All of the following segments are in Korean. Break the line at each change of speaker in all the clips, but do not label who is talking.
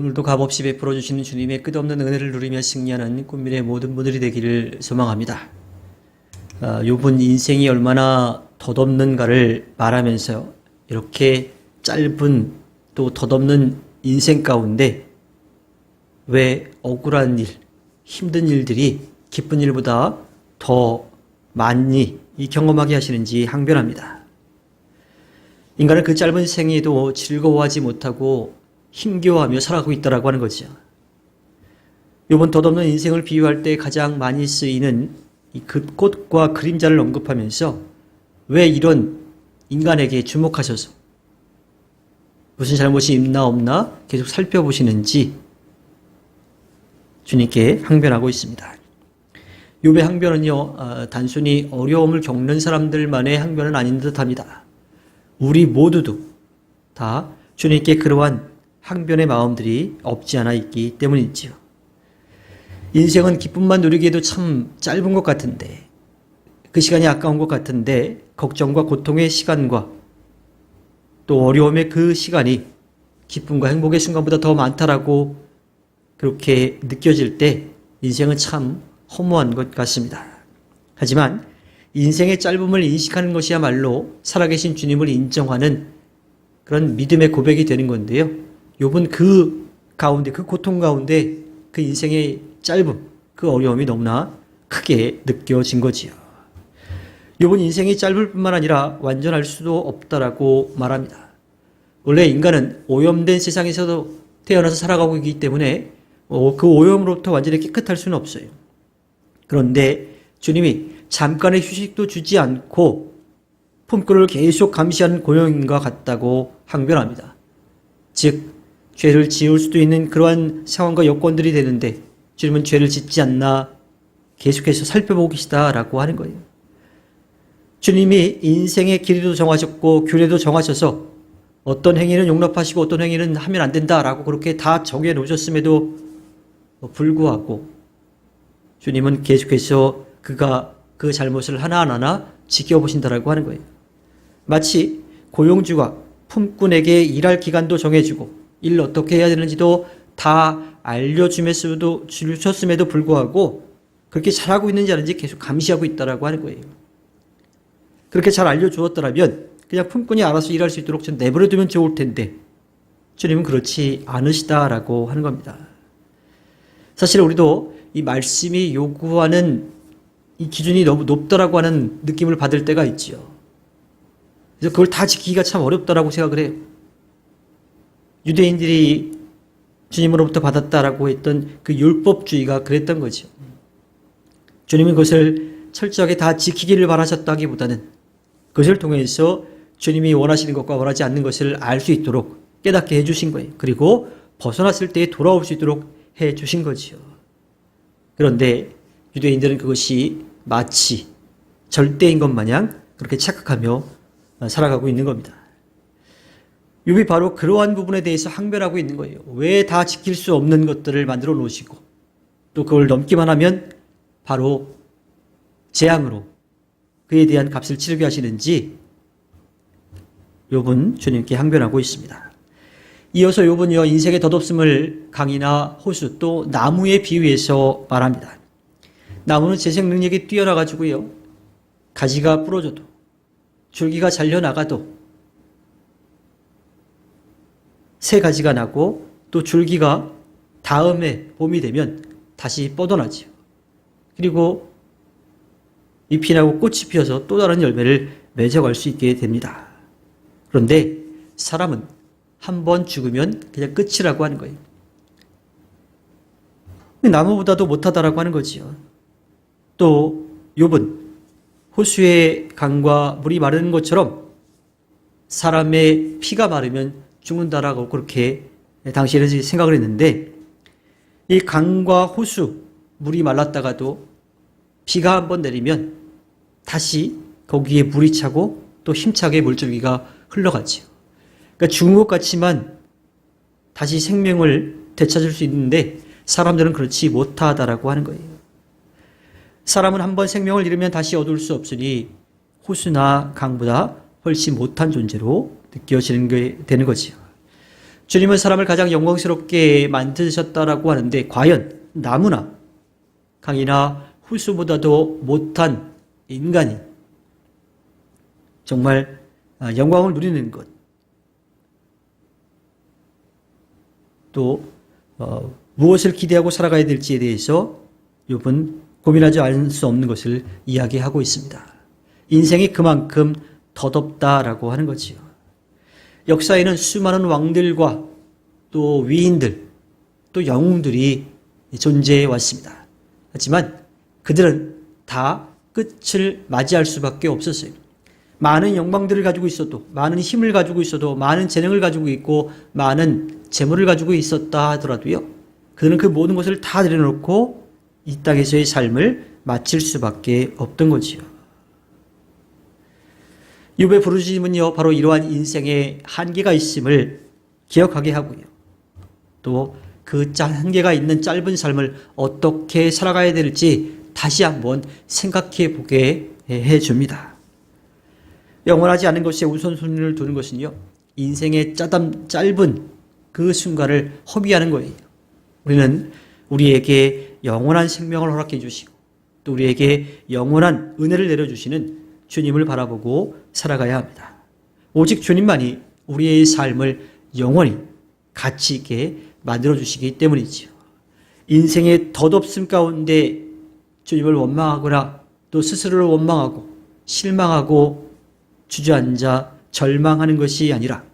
오늘도 값없이 베풀어 주시는 주님의 끝없는 은혜를 누리며 승리하는 꿈밀의 모든 분들이 되기를 소망합니다. 요번 인생이 얼마나 덧없는가를 말하면서 이렇게 짧은 또 덧없는 인생 가운데 왜 억울한 일, 힘든 일들이 기쁜 일보다 더 많이 경험하게 하시는지 항변합니다. 인간은 그 짧은 생에도 즐거워하지 못하고 힘겨워하며 살아가고 있다고 하는 거죠. 이번 덧없는 인생을 비유할 때 가장 많이 쓰이는 이 꽃과 그림자를 언급하면서 왜 이런 인간에게 주목하셔서 무슨 잘못이 있나 없나 계속 살펴보시는지 주님께 항변하고 있습니다. 욥의 항변은요, 단순히 어려움을 겪는 사람들만의 항변은 아닌 듯합니다. 우리 모두도 다 주님께 그러한 항변의 마음들이 없지 않아 있기 때문이지요. 인생은 기쁨만 누리기에도 참 짧은 것 같은데, 그 시간이 아까운 것 같은데, 걱정과 고통의 시간과 또 어려움의 그 시간이 기쁨과 행복의 순간보다 더 많다라고 그렇게 느껴질 때 인생은 참 허무한 것 같습니다. 하지만 인생의 짧음을 인식하는 것이야말로 살아계신 주님을 인정하는 그런 믿음의 고백이 되는 건데요. 욥은 그 가운데, 그 고통 가운데 그 인생의 짧음, 그 어려움이 너무나 크게 느껴진 거지요. 욥은 인생이 짧을 뿐만 아니라 완전할 수도 없다라고 말합니다. 원래 인간은 오염된 세상에서도 태어나서 살아가고 있기 때문에 그 오염으로부터 완전히 깨끗할 수는 없어요. 그런데 주님이 잠깐의 휴식도 주지 않고 품꾼을 계속 감시하는 고용인과 같다고 항변합니다. 즉 죄를 지을 수도 있는 그러한 상황과 여건들이 되는데 주님은 죄를 짓지 않나 계속해서 살펴보고 계시다라고 하는 거예요. 주님이 인생의 길이도 정하셨고 규례도 정하셔서 어떤 행위는 용납하시고 어떤 행위는 하면 안 된다라고 그렇게 다 정해 놓으셨음에도 불구하고 주님은 계속해서 그가 그 잘못을 하나하나 지켜보신다라고 하는 거예요. 마치 고용주가 품꾼에게 일할 기간도 정해주고 일을 어떻게 해야 되는지도 다 알려주셨음에도 불구하고 그렇게 잘하고 있는지 아닌지 계속 감시하고 있다라고 하는 거예요. 그렇게 잘 알려주었더라면 그냥 품꾼이 알아서 일할 수 있도록 좀 내버려두면 좋을 텐데 주님은 그렇지 않으시다라고 하는 겁니다. 사실 우리도 이 말씀이 요구하는 이 기준이 너무 높다라고 하는 느낌을 받을 때가 있지요. 그래서 그걸 다 지키기가 참 어렵다라고 생각을 해요. 유대인들이 주님으로부터 받았다라고 했던 그 율법주의가 그랬던 거죠. 주님은 그것을 철저하게 다 지키기를 바라셨다기보다는 그것을 통해서 주님이 원하시는 것과 원하지 않는 것을 알 수 있도록 깨닫게 해주신 거예요. 그리고 벗어났을 때에 돌아올 수 있도록 해주신 거지요. 그런데 유대인들은 그것이 마치 절대인 것 마냥 그렇게 착각하며 살아가고 있는 겁니다. 욥이 바로 그러한 부분에 대해서 항변하고 있는 거예요. 왜 다 지킬 수 없는 것들을 만들어 놓으시고 또 그걸 넘기만 하면 바로 재앙으로 그에 대한 값을 치르게 하시는지 욥은 주님께 항변하고 있습니다. 이어서 욥은요, 인생의 덧없음을 강이나 호수 또 나무에 비유해서 말합니다. 나무는 재생 능력이 뛰어나가지고요, 가지가 부러져도 줄기가 잘려나가도 새 가지가 나고 또 줄기가 다음에 봄이 되면 다시 뻗어나지요. 그리고 잎이 나고 꽃이 피어서 또 다른 열매를 맺어갈 수 있게 됩니다. 그런데 사람은 한 번 죽으면 그냥 끝이라고 하는 거예요. 나무보다도 못하다라고 하는 거지요. 또 욥은 호수의 강과 물이 마르는 것처럼 사람의 피가 마르면 죽는다라고 그렇게 당시에는 생각을 했는데 이 강과 호수, 물이 말랐다가도 비가 한번 내리면 다시 거기에 물이 차고 또 힘차게 물줄기가 흘러가지요. 그러니까 죽은 것 같지만 다시 생명을 되찾을 수 있는데 사람들은 그렇지 못하다라고 하는 거예요. 사람은 한번 생명을 잃으면 다시 얻을 수 없으니 호수나 강보다 훨씬 못한 존재로 느껴지는 게 되는 거지요. 주님은 사람을 가장 영광스럽게 만드셨다라고 하는데 과연 나무나 강이나 호수보다도 못한 인간이 정말 영광을 누리는 것, 또 무엇을 기대하고 살아가야 될지에 대해서 욥은 고민하지 않을 수 없는 것을 이야기하고 있습니다. 인생이 그만큼 덧없다라고 하는 거지요. 역사에는 수많은 왕들과 또 위인들, 또 영웅들이 존재해 왔습니다. 하지만 그들은 다 끝을 맞이할 수밖에 없었어요. 많은 영광들을 가지고 있어도, 많은 힘을 가지고 있어도, 많은 재능을 가지고 있고, 많은 재물을 가지고 있었다 하더라도요, 그들은 그 모든 것을 다 내려놓고 이 땅에서의 삶을 마칠 수밖에 없던 거지요. 욥의 부르짖음은요, 바로 이러한 인생에 한계가 있음을 기억하게 하고요. 또 그 한계가 있는 짧은 삶을 어떻게 살아가야 될지 다시 한번 생각해 보게 해줍니다. 영원하지 않은 것에 우선순위를 두는 것은요, 인생의 짧은 그 순간을 허비하는 거예요. 우리는 우리에게 영원한 생명을 허락해 주시고 또 우리에게 영원한 은혜를 내려주시는 주님을 바라보고 살아가야 합니다. 오직 주님만이 우리의 삶을 영원히 가치 있게 만들어주시기 때문이지요. 인생의 덧없음 가운데 주님을 원망하거나 또 스스로를 원망하고 실망하고 주저앉아 절망하는 것이 아니라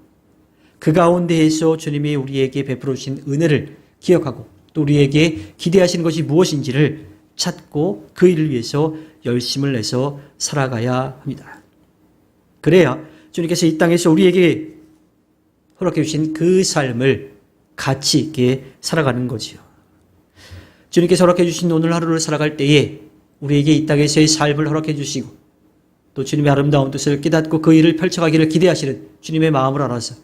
그 가운데에서 주님이 우리에게 베풀어 주신 은혜를 기억하고 또 우리에게 기대하시는 것이 무엇인지를 찾고 그 일을 위해서 열심을 내서 살아가야 합니다. 그래야 주님께서 이 땅에서 우리에게 허락해 주신 그 삶을 가치 있게 살아가는 거지요. 주님께서 허락해 주신 오늘 하루를 살아갈 때에 우리에게 이 땅에서의 삶을 허락해 주시고 또 주님의 아름다운 뜻을 깨닫고 그 일을 펼쳐가기를 기대하시는 주님의 마음을 알아서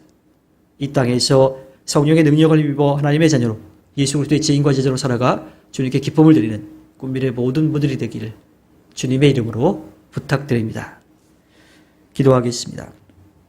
이 땅에서 성령의 능력을 입어 하나님의 자녀로 예수 그리스도의 지인과 제자로 살아가 주님께 기쁨을 드리는 꿈미래 모든 분들이 되기를 주님의 이름으로 부탁드립니다. 기도하겠습니다.